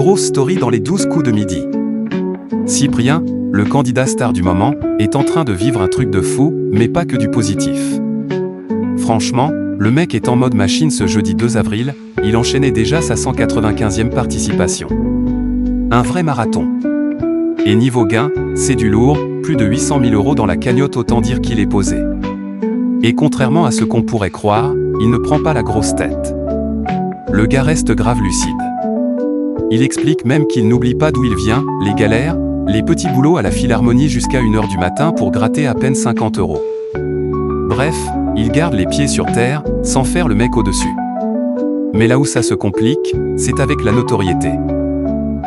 grosse story dans les 12 coups de midi. Cyprien, le candidat star du moment, est en train de vivre un truc de fou, mais pas que du positif. Franchement, le mec est en mode machine ce jeudi 2 avril, il enchaînait déjà sa 195e participation. Un vrai marathon. Et niveau gain, c'est du lourd, plus de 800 000 € dans la cagnotte, autant dire qu'il est posé. Et contrairement à ce qu'on pourrait croire, il ne prend pas la grosse tête. Le gars reste grave lucide. Il explique même qu'il n'oublie pas d'où il vient, les galères, les petits boulots à la Philharmonie jusqu'à 1 h du matin pour gratter à peine 50 €. Bref, il garde les pieds sur terre, sans faire le mec au-dessus. Mais là où ça se complique, c'est avec la notoriété.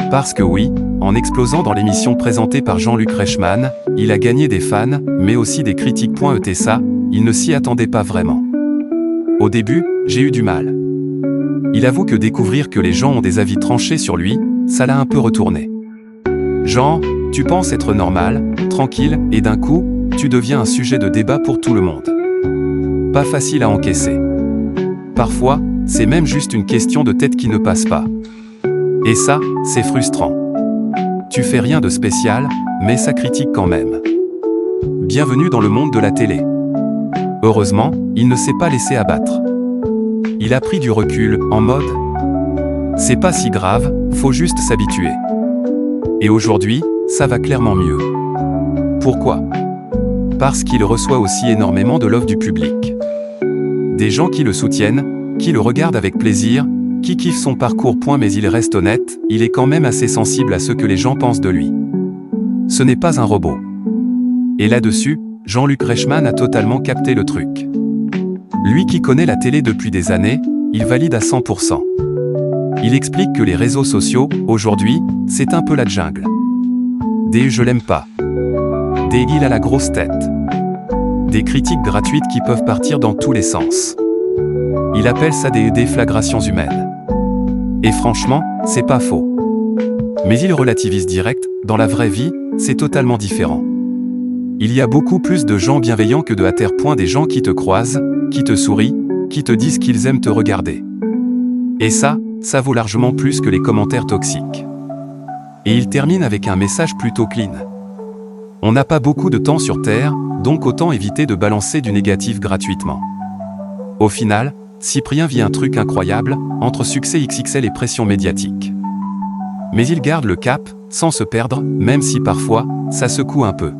Parce que oui, en explosant dans l'émission présentée par Jean-Luc Reichmann, il a gagné des fans, mais aussi des critiques. Ça, il ne s'y attendait pas vraiment. Au début, j'ai eu du mal. Il avoue que découvrir que les gens ont des avis tranchés sur lui, ça l'a un peu retourné. Genre, tu penses être normal, tranquille, et d'un coup, tu deviens un sujet de débat pour tout le monde. Pas facile à encaisser. Parfois, c'est même juste une question de tête qui ne passe pas. Et ça, c'est frustrant. Tu fais rien de spécial, mais ça critique quand même. Bienvenue dans le monde de la télé. Heureusement, il ne s'est pas laissé abattre. Il a pris du recul, en mode « C'est pas si grave, faut juste s'habituer ». Et aujourd'hui, ça va clairement mieux. Pourquoi ? Parce qu'il reçoit aussi énormément de love du public. Des gens qui le soutiennent, qui le regardent avec plaisir, qui kiffent son parcours. Mais il reste honnête, il est quand même assez sensible à ce que les gens pensent de lui. Ce n'est pas un robot. Et là-dessus, Jean-Luc Reichmann a totalement capté le truc. Lui qui connaît la télé depuis des années, il valide à 100%. Il explique que les réseaux sociaux, aujourd'hui, c'est un peu la jungle. Des je l'aime pas. Des il a la grosse tête. Des critiques gratuites qui peuvent partir dans tous les sens. Il appelle ça des déflagrations humaines. Et franchement, c'est pas faux. Mais il relativise direct, dans la vraie vie, c'est totalement différent. Il y a beaucoup plus de gens bienveillants que de haters. Des gens qui te croisent, qui te sourient, qui te disent qu'ils aiment te regarder. Et ça vaut largement plus que les commentaires toxiques. Et il termine avec un message plutôt clean. On n'a pas beaucoup de temps sur Terre, donc autant éviter de balancer du négatif gratuitement. Au final, Cyprien vit un truc incroyable, entre succès XXL et pression médiatique. Mais il garde le cap, sans se perdre, même si parfois, ça secoue un peu.